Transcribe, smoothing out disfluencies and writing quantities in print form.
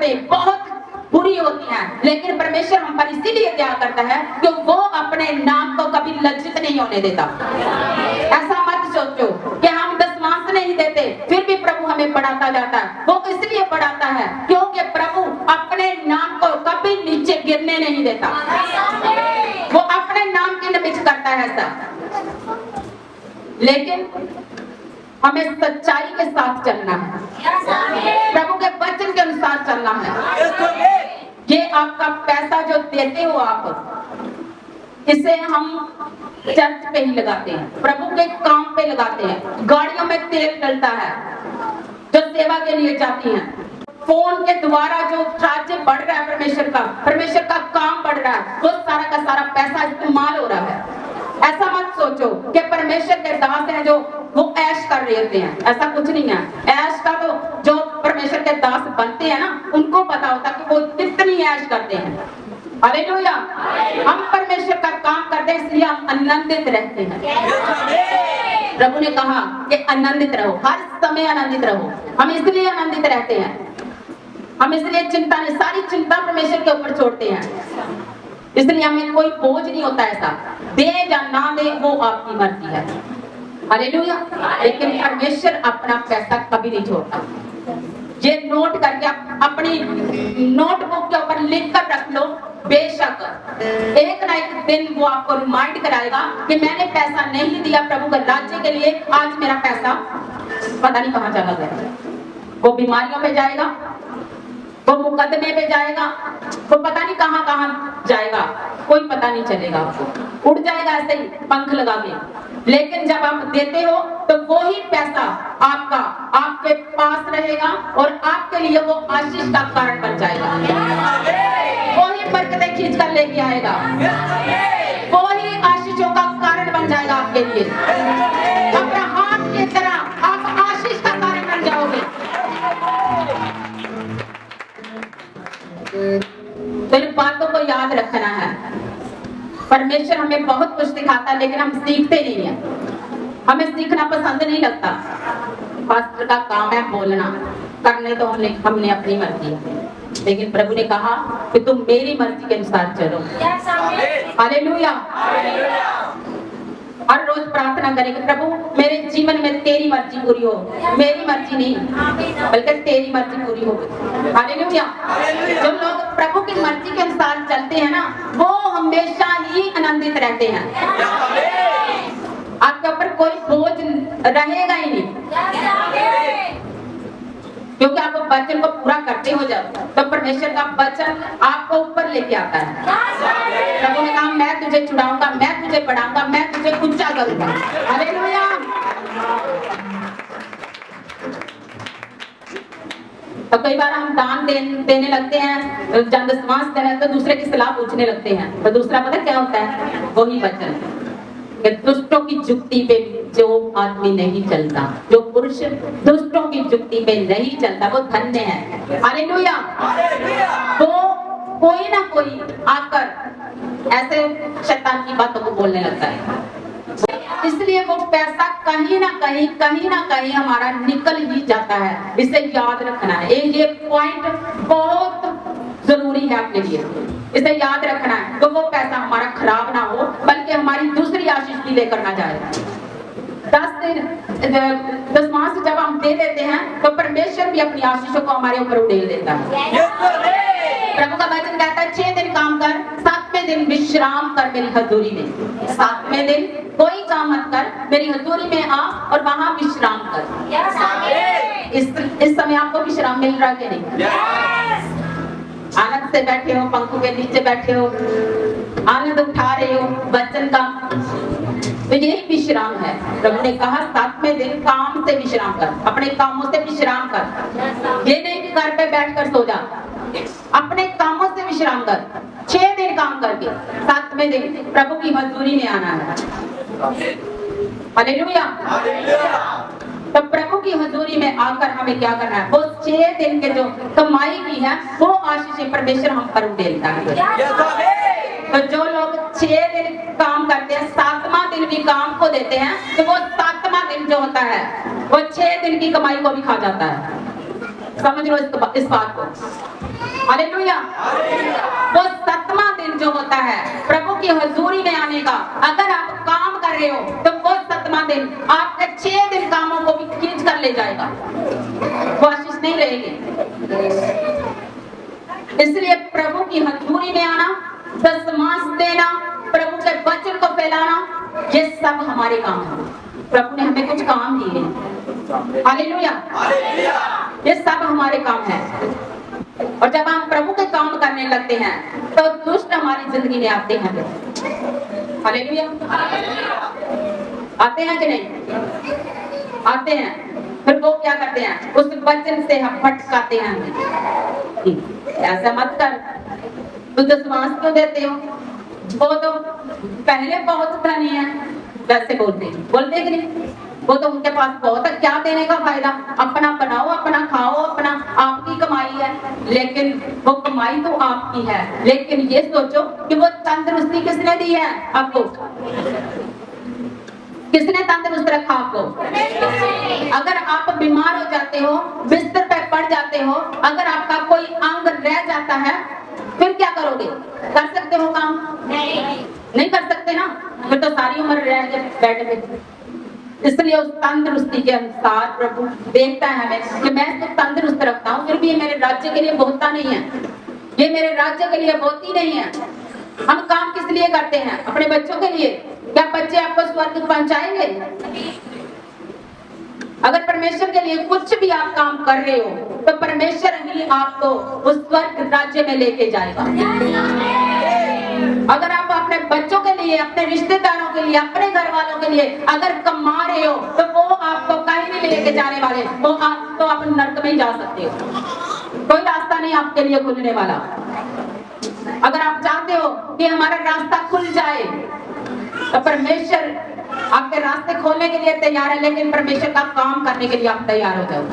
हरकतें बहुत बुरी होती हैं, लेकिन परमेश्वर हम पर इसीलिए दया करता है कि वो अपने नाम को कभी लज्जित नहीं होने देता। ऐसा मत सोचो कि हम दशमांश नहीं देते फिर भी प्रभु हमें बढ़ाता जाता है। वो इसलिए बढ़ाता है क्योंकि प्रभु अपने नाम को कभी नीचे गिरने नहीं देता। वो अपने नाम के निमित्त करता है ऐसा, लेकिन हमें सच्चाई के साथ चलना है, प्रभु के वचन के अनुसार चलना है। ये आपका पैसा जो देते हो आप, इसे हम चर्च पे ही लगाते हैं, प्रभु के काम पे लगाते हैं, गाड़ियों में तेल डलता है जो सेवा के लिए जाती हैं, फोन के द्वारा जो चार्ज बढ़ रहा है परमेश्वर का काम बढ़ रहा है, वो सारा का सारा पैसा इस्तेमाल हो रहा है। ऐसा मत सोचो कि परमेश्वर के दास हैं जो वो ऐश कर रहे होते हैं, ऐसा कुछ नहीं है। ऐश का तो जो परमेश्वर के दास बनते हैं ना, उनको पता होता है कि वो कितनी ऐश करते हैं। हालेलुया। हम परमेश्वर का काम करते हैं इसलिए हम आनंदित रहते हैं। प्रभु ने कहा कि आनंदित रहो, हर समय आनंदित रहो। हम इसलिए आनंदित रहते हैं, हम इसलिए चिंता नहीं, सारी चिंता परमेश्वर के ऊपर छोड़ते हैं, इसलिए हमें कोई बोझ नहीं होता। ऐसा दे या ना दे वो आपकी मर्जी है। हालेलुया। लेकिन परमेश्वर अपना पैसा कभी नहीं छोड़ता। ये नोट करके आप अपनी नोटबुक के ऊपर लिख कर रख लो, बेशक एक ना एक दिन वो आपको रिमाइंड कराएगा कि मैंने पैसा नहीं दिया प्रभु के राज्य के लिए, आज मेरा पैसा पता नहीं कहाँ चला गया। वो बीमारियों में जाएगा, वो मुकदमे पे जाएगा, वो पता नहीं कहाँ कहाँ जाएगा, कोई पता नहीं चलेगा, आपको उड़ जाएगा ऐसे ही पंख लगा के। लेकिन जब आप देते हो तो वो ही पैसा आपका आपके पास रहेगा और आपके लिए वो आशीष का कारण बन जाएगा। वो ही बरकतें खींच कर लेके आएगा, वो ही आशीषों का कारण बन जाएगा आपके लिए। अब्राहम की तरह आप आशीष का कारण बन जाओगे। तो इन बातों को याद रखना है। परमेश्वर हमें बहुत कुछ सिखाता है लेकिन हम सीखते नहीं है, हमें सीखना पसंद नहीं लगता। पास्टर का काम है बोलना, करने तो हमने अपनी मर्जी, लेकिन प्रभु ने कहा कि तुम मेरी मर्जी के अनुसार चलो। हालेलुया। हर रोज प्रार्थना करेंगे, प्रभु मेरे जीवन में तेरी मर्जी पूरी हो, मेरी मर्जी नहीं बल्कि तेरी मर्जी पूरी हो। हालेलुया। जो लोग प्रभु की मर्जी के अनुसार चलते हैं ना, वो हमेशा ही आनंदित रहते हैं। आपके ऊपर कोई बोझ रहेगा ही नहीं, क्योंकि आप वचन को पूरा करते हो जब, तो परमेश्वर का वचन आपको ऊपर लेके आता है। प्रभु ने कहा मैं तुझे छुड़ाऊंगा, मैं तुझे बढ़ाऊंगा, मैं तुझे ऊंचा करूंगा। हालेलुया। तो कई बार हम दान देने लगते हैं, जब दशमांश देने लगते हैं तो दूसरे की सलाह पूछने लगते हैं, तो दूसरा पता क्या होता है, वही वचन कि दुष्टों की जुक्ति पे जो आदमी नहीं चलता, जो पुरुष दुष्टों की जुक्ति पे नहीं चलता, वो धन्य है। हालेलुया। तो कोई ना कोई आकर ऐसे शैतान की बातों को बोलने लगता है, इसलिए वो पैसा कहीं ना कहीं हमारा निकल ही जाता है। इसे याद रखना है, ये पॉइंट बहुत जरूरी है आपके लिए, इसे याद रखना है। तो वो पैसा हमारा खराब ना हो, बल्कि हमारी दूसरी आशीष भी लेकर ना जाए। 10 मास जब हम दे देते हैं तो परमेश्वर भी अपनी आशीषों को हमारे ऊपर उड़ेल देता है। प्रभु का वचन कहता है 6 दिन काम कर, 7वें दिन विश्राम कर मेरी हजूरी में। 7वें दिन कोई काम मत कर, मेरी हजूरी में आ और वहां विश्राम कर। इस समय आपको विश्राम मिल रहा है कि नहीं? आनंद से बैठे हो, पंखों के नीचे बैठे हो, आनंद उठा रहे हो वचन का, तो यही विश्राम है। प्रभु ने कहा 7वें दिन काम से विश्राम कर, अपने कामों से विश्राम कर। ये नहीं कि घर पे बैठकर सो जा, अपने कामों से विश्राम कर। 6 दिन काम करके 7वें दिन प्रभु की हजूरी में आना है। हालेलुया। तो प्रभु की हजूरी में आकर हमें क्या करना है? वो 6 दिन के जो कमाई की है वो आशीष परमेश्वर हम पर उड़ेलता है। तो जो लोग 6 दिन काम करते हैं, 7वां दिन भी काम को देते हैं, तो वो 7वां दिन जो होता है वो 6 दिन की कमाई को भी खा जाता है। समझ लो इस बात को। हालेलुया। वो 7वां दिन जो होता है प्रभु की हजूरी में आने का, अगर आप काम कर रहे हो तो वो 7वां दिन आपके 6 दिन कामों को भी खींच कर ले जाएगा, वो आशीष नहीं रहेगी। इसलिए प्रभु की हजूरी में आना, दशमांश देना, प्रभु के वचन को फैलाना, ये सब हमारे काम है। प्रभु ने हमें कुछ काम दिए हैं। हालेलुया। ये सब हमारे काम है। और जब हम प्रभु के काम करने लगते हैं तो दुष्ट हमारी जिंदगी में आते हैं। हालेलुया। आते हैं कि नहीं? आते हैं। फिर वो क्या करते हैं? उस वचन से हम भटकाते हैं। ऐसा मत कर, तू दशमांश क्यों देते हो? वो तो पहले बहुत धनी है, वैसे बोलते कि नहीं? वो तो उनके पास बहुत है, क्या देने का फायदा? अपना बनाओ, अपना खाओ, अपना आपकी कमाई है। लेकिन वो कमाई तो आपकी है, लेकिन ये सोचो कि वो तंदुरुस्ती किसने दी है आपको? किसने तंदुरुस्त रखा आपको? अगर आप बीमार हो जाते हो, बिस्तर पे पड़ जाते हो, अगर आपका कोई अंग रह जाता है, फिर क्या करोगे? कर सकते हो काम? नहीं कर सकते ना, फिर तो सारी उम्र रह गए बैठ पे। इसलिए उस तंदुरुस्ती के अनुसार प्रभु देखता है हमें कि मैं तो तंदुरुस्त रखता हूँ, फिर भी ये मेरे राज्य के लिए बहुता नहीं है, ये मेरे राज्य के लिए बहुती नहीं है। हम काम किस लिए करते हैं? अपने बच्चों के लिए। क्या बच्चे आपको स्वर्ग पहुंचाएंगे? अगर परमेश्वर के लिए कुछ भी आप काम कर रहे हो तो परमेश्वर ही आपको उस स्वर्ग राज्य में लेके जाएगा। अगर आप अपने बच्चों के लिए, अपने रिश्तेदारों के लिए, अपने घर वालों के लिए अगर कमा रहे हो तो वो आपको कहीं नहीं लेके जाने वाले, वो आप तो आप नर्क में ही जा सकते हो। कोई रास्ता नहीं आपके लिए खुलने वाला। अगर आप चाहते हो कि हमारा रास्ता खुल जाए तो परमेश्वर आपके रास्ते खोलने के लिए तैयार है, लेकिन परमेश्वर का काम करने के लिए आप तैयार हो जाओ।